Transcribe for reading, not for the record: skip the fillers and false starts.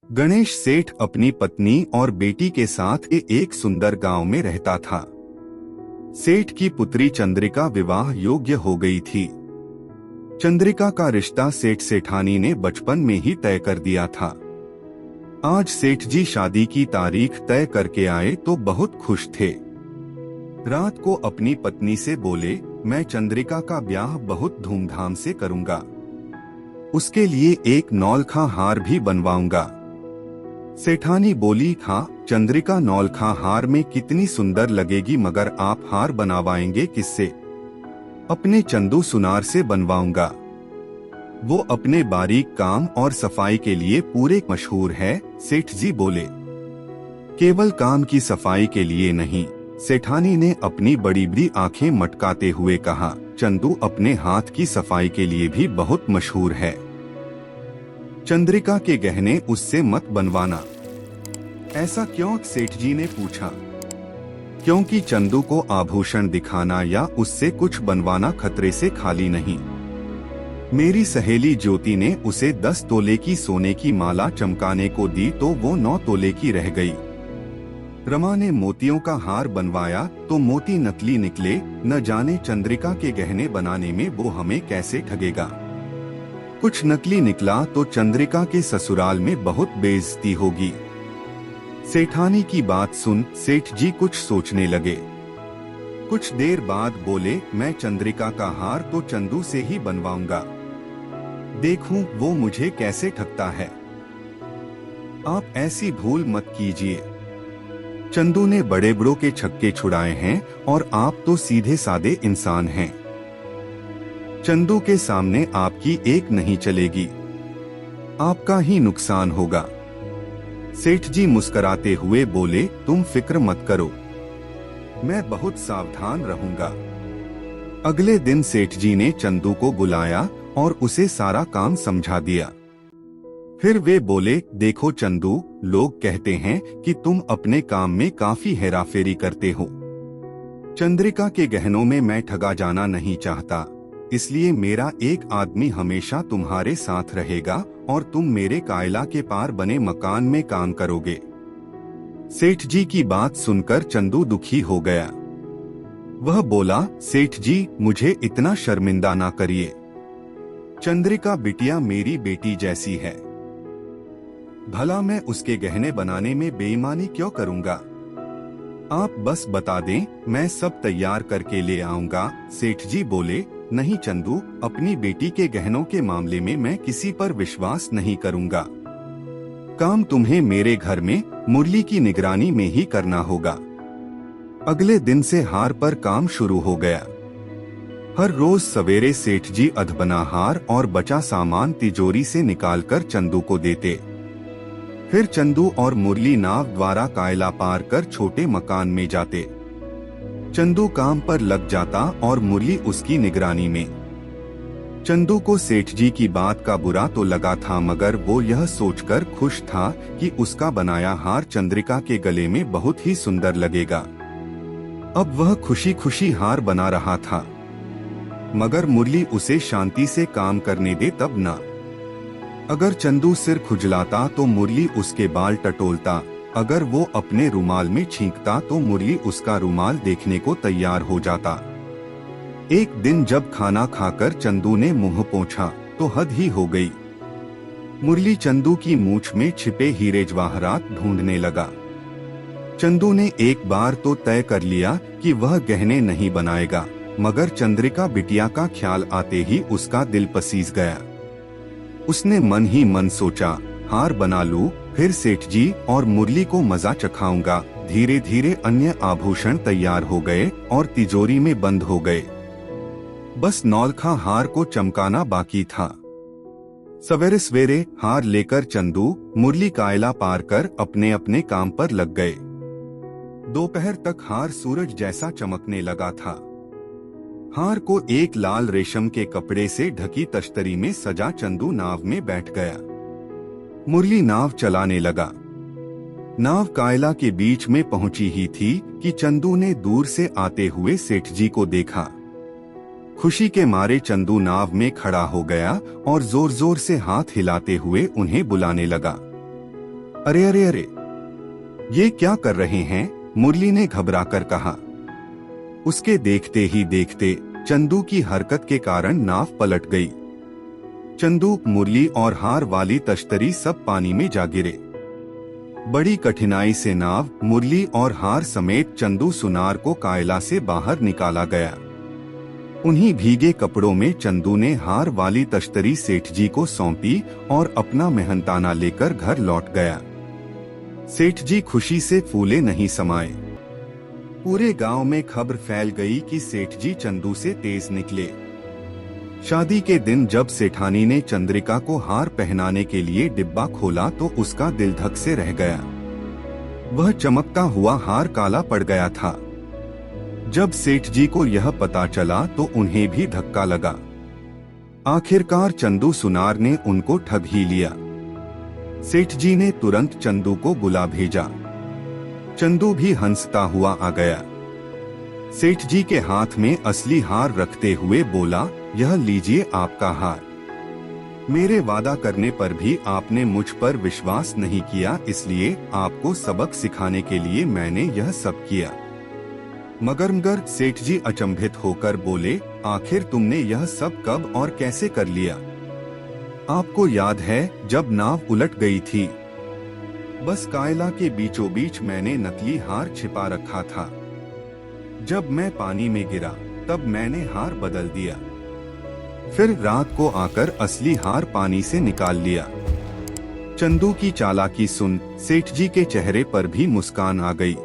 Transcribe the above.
गणेश सेठ अपनी पत्नी और बेटी के साथ एक सुंदर गांव में रहता था। सेठ की पुत्री चंद्रिका विवाह योग्य हो गई थी। चंद्रिका का रिश्ता सेठ सेठानी ने बचपन में ही तय कर दिया था। आज सेठ जी शादी की तारीख तय करके आए तो बहुत खुश थे। रात को अपनी पत्नी से बोले, मैं चंद्रिका का ब्याह बहुत धूमधाम से करूंगा। उसके लिए एक नौलखा हार भी बनवाऊंगा। सेठानी बोली, हाँ, चंद्रिका नौलखा हार में कितनी सुंदर लगेगी, मगर आप हार बनवाएंगे किससे? अपने चंदू सुनार से बनवाऊंगा। वो अपने बारीक काम और सफाई के लिए पूरे मशहूर है। सेठ जी बोले, केवल काम की सफाई के लिए नहीं। सेठानी ने अपनी बड़ी बड़ी आंखें मटकाते हुए कहा, चंदू अपने हाथ की सफाई के लिए भी बहुत मशहूर है। चंद्रिका के गहने उससे मत बनवाना। ऐसा क्यों? सेठ जी ने पूछा। क्योंकि चंदू को आभूषण दिखाना या उससे कुछ बनवाना खतरे से खाली नहीं। मेरी सहेली ज्योति ने उसे 10 तोले की सोने की माला चमकाने को दी तो वो 9 तोले की रह गई। रमा ने मोतियों का हार बनवाया तो मोती नकली निकले। न जाने चंद्रिका के गहने बनाने में वो हमें कैसे ठगेगा। कुछ नकली निकला तो चंद्रिका के ससुराल में बहुत बेइज्जती होगी। सेठानी की बात सुन सेठ जी कुछ सोचने लगे। कुछ देर बाद बोले, मैं चंद्रिका का हार तो चंदू से ही बनवाऊंगा। देखूं वो मुझे कैसे ठगता है। आप ऐसी भूल मत कीजिए। चंदू ने बड़े बड़ों के छक्के छुड़ाए हैं और आप तो सीधे सादे इंसान हैं। चंदू के सामने आपकी एक नहीं चलेगी। आपका ही नुकसान होगा। सेठ जी मुस्कुराते हुए बोले, तुम फिक्र मत करो, मैं बहुत सावधान रहूंगा। अगले दिन सेठ जी ने चंदू को बुलाया और उसे सारा काम समझा दिया। फिर वे बोले, देखो चंदू, लोग कहते हैं कि तुम अपने काम में काफी हेराफेरी करते हो। चंद्रिका के गहनों में मैं ठगा जाना नहीं चाहता, इसलिए मेरा एक आदमी हमेशा तुम्हारे साथ रहेगा और तुम मेरे कायला के पार बने मकान में काम करोगे। सेठ जी की बात सुनकर चंदू दुखी हो गया। वह बोला, सेठ जी मुझे इतना शर्मिंदा ना करिए। चंद्रिका बिटिया मेरी बेटी जैसी है। भला मैं उसके गहने बनाने में बेईमानी क्यों करूंगा? आप बस बता दें, मैं सब तैयार करके ले आऊंगा। सेठ जी बोले, नहीं चंदू, अपनी बेटी के गहनों के मामले में मैं किसी पर विश्वास नहीं करूंगा। काम तुम्हें मेरे घर में मुरली की निगरानी में ही करना होगा। अगले दिन से हार पर काम शुरू हो गया। हर रोज सवेरे सेठ जी अधबना हार और बचा सामान तिजोरी से निकालकर चंदू को देते। फिर चंदू और मुरली नाव द्वारा कायला पार कर छोटे मकान में जाते। चंदू काम पर लग जाता और मुरली उसकी निगरानी में। चंदू को सेठ जी की बात का बुरा तो लगा था, मगर वो यह सोचकर खुश था कि उसका बनाया हार चंद्रिका के गले में बहुत ही सुंदर लगेगा। अब वह खुशी खुशी हार बना रहा था, मगर मुरली उसे शांति से काम करने दे तब ना। अगर चंदू सिर खुजलाता तो मुरली उसके बाल टटोलता। अगर वो अपने रुमाल में छींकता तो मुरली उसका रुमाल देखने को तैयार हो जाता। एक दिन जब खाना खाकर चंदू ने मुंह पोंछा तो हद ही हो गई। मुरली चंदू की मूंछ में छिपे हीरे जवाहरात ढूंढने लगा। चंदू ने एक बार तो तय कर लिया कि वह गहने नहीं बनाएगा, मगर चंद्रिका बिटिया का ख्याल आते ही उसका दिल पसीज गया। उसने मन ही मन सोचा, हार बना लूं, फिर सेठ जी और मुरली को मजा चखाऊंगा। धीरे धीरे अन्य आभूषण तैयार हो गए और तिजोरी में बंद हो गए। बस नौलखा हार को चमकाना बाकी था। सवेरे सवेरे हार लेकर चंदू मुरली कायला पार कर अपने अपने काम पर लग गए। दोपहर तक हार सूरज जैसा चमकने लगा था। हार को एक लाल रेशम के कपड़े से ढकी तश्तरी में सजा चंदू नाव में बैठ गया। मुरली नाव चलाने लगा। नाव कायला के बीच में पहुंची ही थी कि चंदू ने दूर से आते हुए सेठ जी को देखा। खुशी के मारे चंदू नाव में खड़ा हो गया और जोर जोर से हाथ हिलाते हुए उन्हें बुलाने लगा। अरे अरे अरे, ये क्या कर रहे हैं? मुरली ने घबराकर कहा। उसके देखते ही देखते चंदू की हरकत के कारण नाव पलट गई। चंदू, मुरली और हार वाली तश्तरी सब पानी में जा गिरे। बड़ी कठिनाई से नाव, मुरली और हार समेत चंदू सुनार को कायला से बाहर निकाला गया। उन्हीं भीगे कपड़ों में चंदू ने हार वाली तश्तरी सेठ जी को सौंपी और अपना मेहनताना लेकर घर लौट गया। सेठ जी खुशी से फूले नहीं समाये। पूरे गांव में खबर फैल गई कि सेठ जी चंदू से तेज निकले। शादी के दिन जब सेठानी ने चंद्रिका को हार पहनाने के लिए डिब्बा खोला तो उसका दिल धक से रह गया। वह चमकता हुआ हार काला पड़ गया था। जब सेठ जी को यह पता चला तो उन्हें भी धक्का लगा। आखिरकार चंदू सुनार ने उनको ठग ही लिया। सेठ जी ने तुरंत चंदू को बुला भेजा। चंदू भी हंसता हुआ आ गया। सेठ जी के हाथ में असली हार रखते हुए बोला, यह लीजिए आपका हार। मेरे वादा करने पर भी आपने मुझ पर विश्वास नहीं किया, इसलिए आपको सबक सिखाने के लिए मैंने यह सब किया। मगर सेठ जी अचंभित होकर बोले, आखिर तुमने यह सब कब और कैसे कर लिया? आपको याद है जब नाव उलट गई थी? बस कायला के बीचों बीच मैंने नकली हार छिपा रखा था। जब मैं पानी में गिरा तब मैंने हार बदल दिया। फिर रात को आकर असली हार पानी से निकाल लिया। चंदू की चालाकी सुन सेठ जी के चेहरे पर भी मुस्कान आ गई।